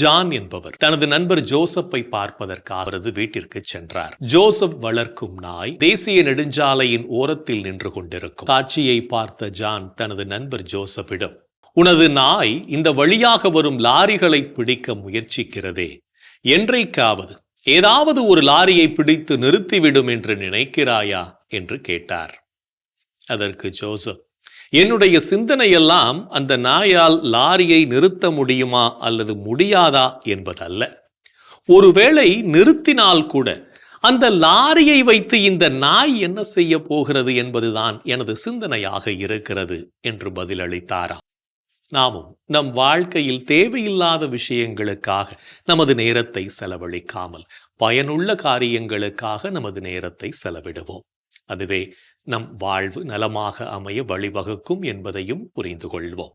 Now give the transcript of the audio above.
John என்பவர் தனது நண்பர் ஜோசப்பை பார்ப்பதற்காக அவரது வீட்டிற்கு சென்றார். ஜோசப் வளர்க்கும் நாய் தேசிய நெடுஞ்சாலையின் ஓரத்தில் நின்று கொண்டிருக்கும் காட்சியை பார்த்த ஜான் தனது நண்பர் ஜோசப்பிடம், உனது நாய் இந்த வழியாக வரும் லாரிகளை பிடிக்க முயற்சிக்கிறதே, என்றைக்காவது ஏதாவது ஒரு லாரியை பிடித்து நிறுத்திவிடும் என்று நினைக்கிறாயா என்று கேட்டார். அதற்கு ஜோசப், என்னுடைய சிந்தனையெல்லாம் அந்த நாயால் லாரியை நிறுத்த முடியுமா அல்லது முடியாதா என்பதல்ல. ஒருவேளை நிறுத்தினால் கூட அந்த லாரியை வைத்து இந்த நாய் என்ன செய்ய போகிறது என்பதுதான் எனது சிந்தனையாக இருக்கிறது என்று பதிலளித்தாராம். நாமும் நம் வாழ்க்கையில் தேவையில்லாத விஷயங்களுக்காக நமது நேரத்தை செலவழிக்காமல் பயனுள்ள காரியங்களுக்காக நமது நேரத்தை செலவிடுவோம். அதுவே நம் வாழ்வு நலமாக அமைய வழிவகுக்கும் என்பதையும் புரிந்து கொள்வோம்.